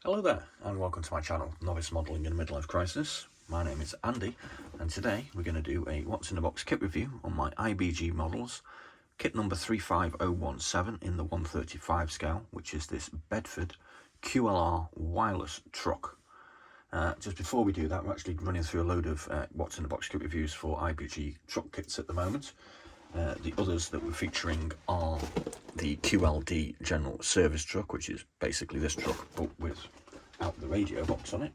Hello there, and welcome to my channel, Novice Modelling in a Midlife Crisis. My name is Andy, and today we're going to do a What's in the Box kit review on my IBG models, kit number 35017 in the 135 scale, which is this Bedford QLR wireless truck. Just before we do that, we're actually running through a load of What's in the Box kit reviews for IBG truck kits at the moment. The others that we're featuring are the QLD general service truck, which is basically this truck but without the radio box on it.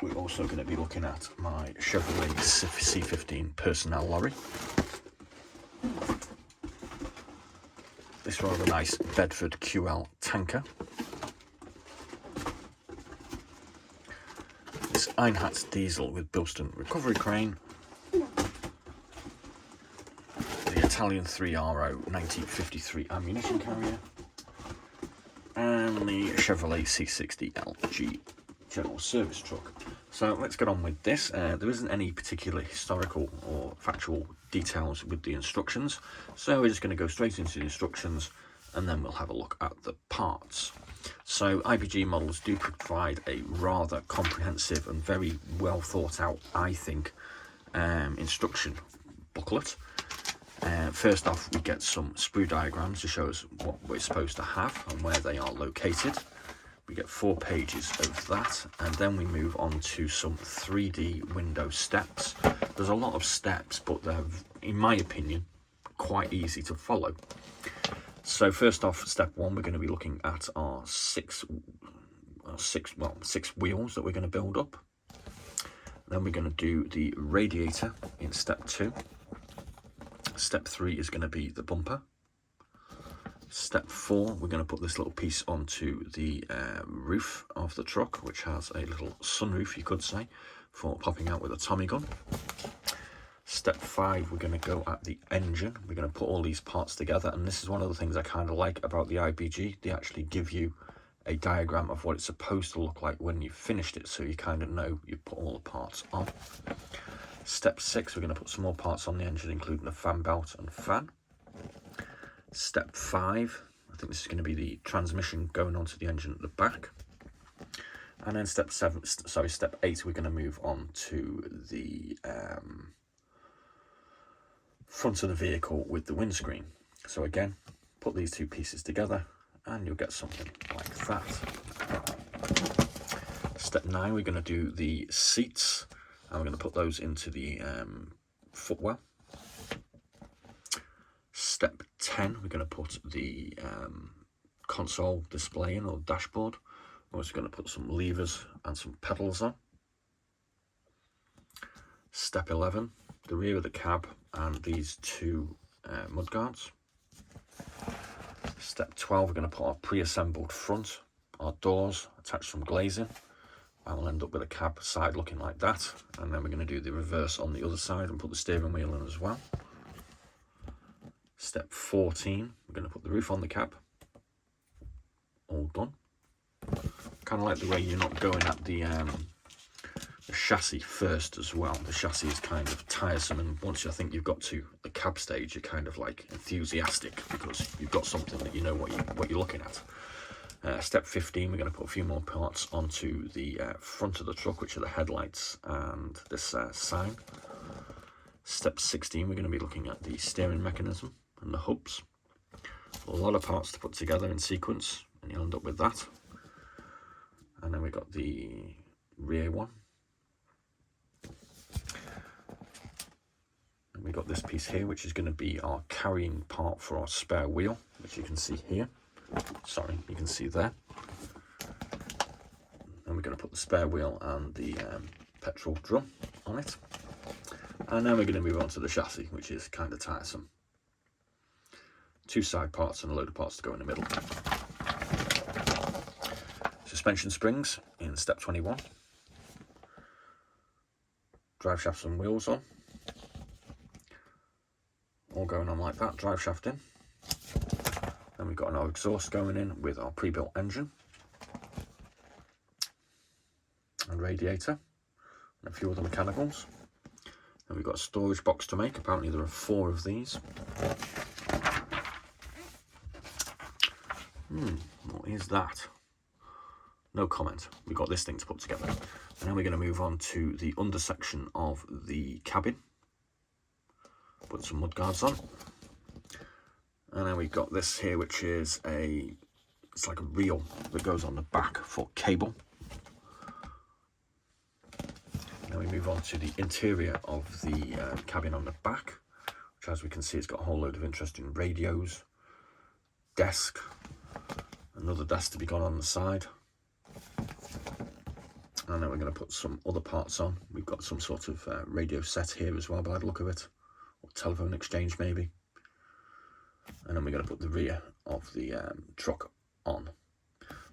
We're also going to be looking at my Chevrolet C15 personnel lorry. This rather nice Bedford QL tanker. This Einhatz diesel with Bilston recovery crane. Italian 3RO 1953 ammunition carrier, and the Chevrolet C60 LG general service truck. So let's get on with this. There isn't any particular historical or factual details with the instructions, so we're just going to go straight into the instructions and then we'll have a look at the parts. So IBG models do provide a rather comprehensive and very well thought out, I think, instruction booklet. First off, we get some sprue diagrams to show us what we're supposed to have and where they are located. We get 4 pages of that, and then we move on to some 3D window steps. There's a lot of steps, but they're, in my opinion, quite easy to follow. So first off, step 1, we're going to be looking at our six wheels that we're going to build up. Then we're going to do the radiator in step 2. Step 3 is going to be the bumper. Step 4, we're going to put this little piece onto the roof of the truck, which has a little sunroof, you could say, for popping out with a Tommy gun. Step 5, we're going to go at the engine. We're going to put all these parts together, and this is one of the things I kind of like about the IBG. They actually give you a diagram of what it's supposed to look like when you've finished it, so you kind of know you've put all the parts on. Step 6, we're going to put some more parts on the engine, including a fan belt and fan. Step 5, I think this is going to be the transmission going onto the engine at the back. And then step 8, we're going to move on to the front of the vehicle with the windscreen. So again, put these 2 pieces together and you'll get something like that. Step 9, we're going to do the seats. And we're going to put those into the footwell. Step 10, we're going to put the console display in, or dashboard. We're also going to put some levers and some pedals on. Step 11, the rear of the cab and these 2 mudguards. Step 12, we're going to put our pre-assembled front, our doors, attach some glazing. And we'll end up with a cab side looking like that, and then we're going to do the reverse on the other side and put the steering wheel in as well. Step 14, we're going to put the roof on the cab. All done. Kind of like the way you're not going at the chassis first as well. The chassis is kind of tiresome, and once I think you've got to the cab stage, you're kind of like enthusiastic because you've got something that you know what you're looking at. Step 15, we're going to put a few more parts onto the front of the truck, which are the headlights and this sign. Step 16, we're going to be looking at the steering mechanism and the hubs. A lot of parts to put together in sequence, and you'll end up with that. And then we've got the rear one. And we've got this piece here, which is going to be our carrying part for our spare wheel, which you can see here. Sorry, you can see there. And we're going to put the spare wheel and the petrol drum on it. And then we're going to move on to the chassis, which is kind of tiresome. 2 side parts and a load of parts to go in the middle. Suspension springs in step 21. Drive shafts and wheels on. All going on like that, drive shaft in. Then we've got our exhaust going in with our pre-built engine and radiator and a few other mechanicals. Then we've got a storage box to make. Apparently there are 4 of these. What what is that? No comment. We've got this thing to put together. And then we're going to move on to the under section of the cabin. Put some mudguards on. And then we've got this here, which is it's like a reel that goes on the back for cable. Then we move on to the interior of the cabin on the back, which, as we can see, it's got a whole load of interesting radios, desk, another desk to be gone on the side. And then we're going to put some other parts on. We've got some sort of radio set here as well, by the look of it, or telephone exchange maybe. And then we're going to put the rear of the truck on.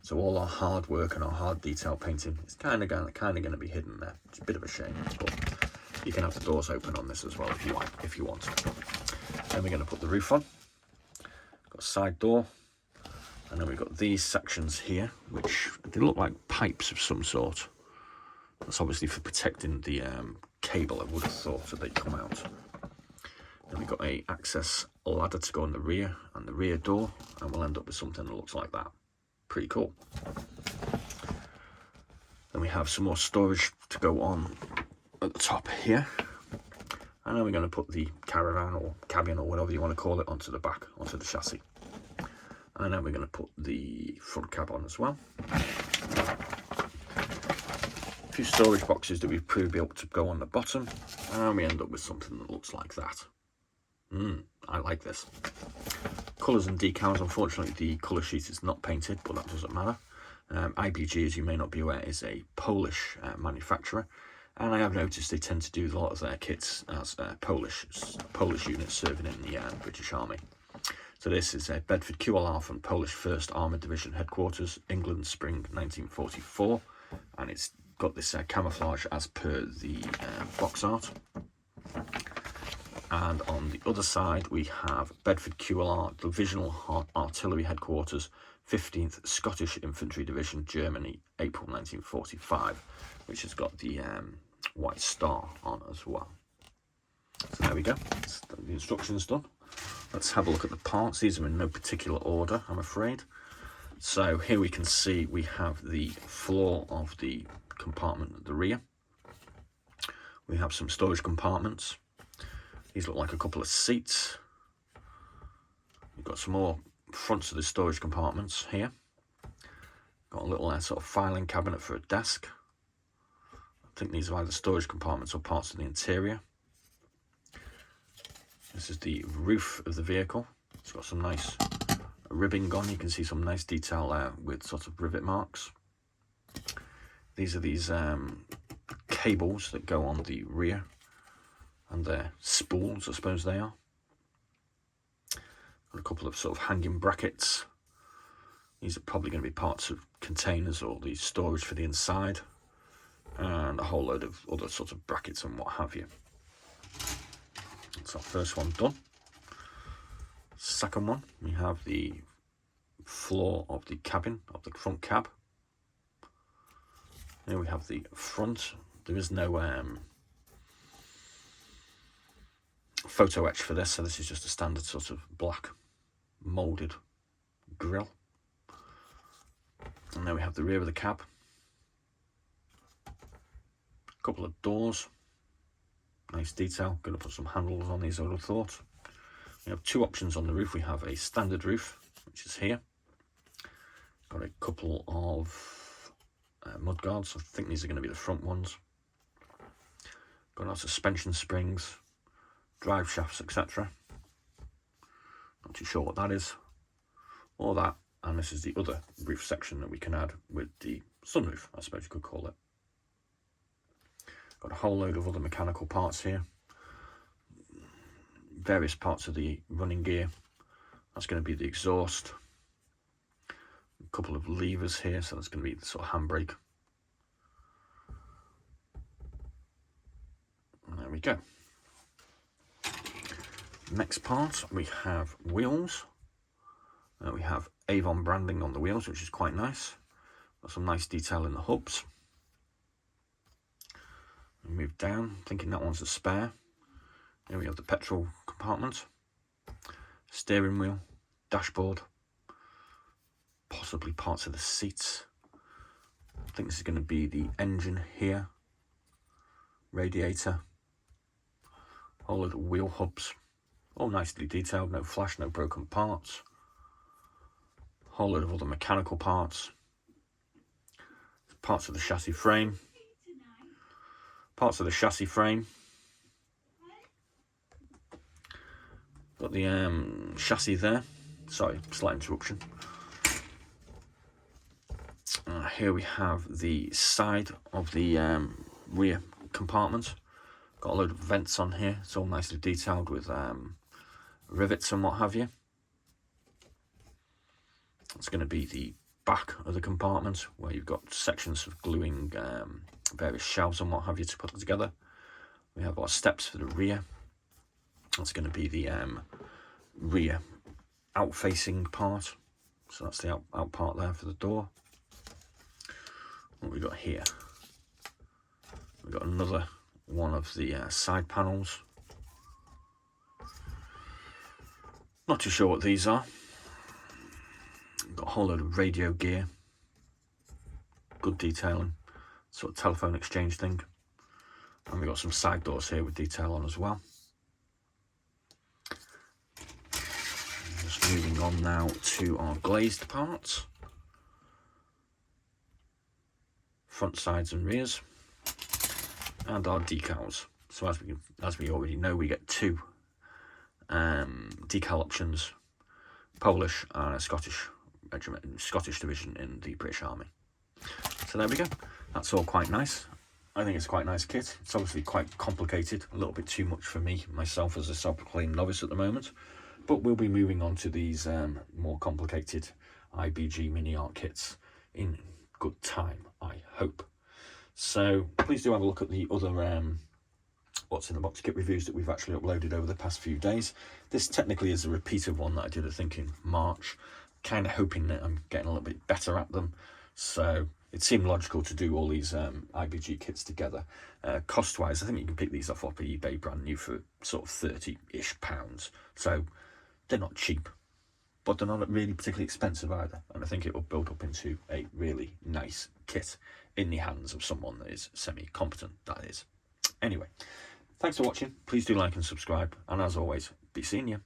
So all our hard work and our hard detail painting is kind of going to be hidden there. It's a bit of a shame, but you can have the doors open on this as well if you like, if you want. Then we're going to put the roof on. Got a side door, and then we've got these sections here, which they look like pipes of some sort. That's obviously for protecting the cable. I would have thought that they'd come out. Then we've got a access ladder to go on the rear and the rear door, and we'll end up with something that looks like that. Pretty cool. Then we have some more storage to go on at the top here, and then we're going to put the caravan or cabin or whatever you want to call it onto the back, onto the chassis. And then we're going to put the front cab on as well. A few storage boxes that we've pre-built to go on the bottom, and we end up with something that looks like that. I like this. Colours and decals. Unfortunately, the colour sheet is not painted, but that doesn't matter. IBG, as you may not be aware, is a Polish manufacturer, and I have noticed they tend to do a lot of their kits as Polish units serving in the British Army. So this is a Bedford QLR from Polish 1st Armoured Division Headquarters, England, spring 1944, and it's got this camouflage as per the box art. And on the other side, we have Bedford QLR, Divisional Artillery Headquarters, 15th Scottish Infantry Division, Germany, April 1945, which has got the white star on as well. So there we go. The instructions done. Let's have a look at the parts. These are in no particular order, I'm afraid. So here we can see we have the floor of the compartment at the rear. We have some storage compartments. These look like a couple of seats. We've got some more fronts of the storage compartments here. Got a little sort of filing cabinet for a desk. I think these are either storage compartments or parts of the interior. This is the roof of the vehicle. It's got some nice ribbing on. You can see some nice detail there with sort of rivet marks. These are these cables that go on the rear, and they're spools, I suppose they are. Got a couple of sort of hanging brackets. These are probably going to be parts of containers or the storage for the inside, and a whole load of other sort of brackets and what have you. That's our first one done. Second one, we have the floor of the cabin, of the front cab. Here we have the front. There is no photo etch for this, so this is just a standard sort of black moulded grille. And then we have the rear of the cab. A couple of doors. Nice detail. Going to put some handles on these, I would have thought. We have two options on the roof. We have a standard roof, which is here. Got a couple of mudguards. I think these are going to be the front ones. Got our suspension springs, drive shafts, etc. Not too sure what that is. Or that. And this is the other roof section that we can add with the sunroof, I suppose you could call it. Got a whole load of other mechanical parts here. Various parts of the running gear. That's going to be the exhaust. A couple of levers here, so that's going to be the sort of handbrake. And there we go. Next part, we have wheels. We have Avon branding on the wheels, which is quite nice. Got some nice detail in the hubs. We move down, thinking that one's a spare. Here we have the petrol compartment, steering wheel, dashboard, possibly parts of the seats. I think this is going to be the engine here, radiator, whole load of wheel hubs, all nicely detailed, no flash, no broken parts, whole load of other mechanical parts, parts of the chassis frame, got the chassis there, sorry, slight interruption. Here we have the side of the rear compartment. Got a load of vents on here. It's all nicely detailed with rivets and what have you. It's going to be the back of the compartment where you've got sections of gluing various shelves and what have you to put it together. We have our steps for the rear. That's going to be the rear out-facing part. So that's the out part there for the door. What we got here? We've got another one of the side panels. Not too sure what these are. We've got a whole load of radio gear. Good detailing. Sort of telephone exchange thing. And we've got some side doors here with detail on as well. Just moving on now to our glazed parts. Front, sides and rears. And our decals. So as we already know, we get two decal options, Polish and a Scottish regiment, Scottish division in the British Army. So there we go. That's all quite nice. I think it's quite a nice kit. It's obviously quite complicated, a little bit too much for me, myself as a self-proclaimed novice at the moment. But we'll be moving on to these more complicated IBG mini art kits in good time, I hope. So please do have a look at the other what's in the box kit reviews that we've actually uploaded over the past few days. This technically is a repeat of one that I did, I think, in March. Kind of hoping that I'm getting a little bit better at them. So it seemed logical to do all these IBG kits together. Cost-wise, I think you can pick these off eBay brand new for sort of £30-ish. So they're not cheap, but they're not really particularly expensive either. And I think it will build up into a really nice kit in the hands of someone that is semi-competent, that is. Anyway, thanks for watching. Please do like and subscribe. And as always, be seeing you.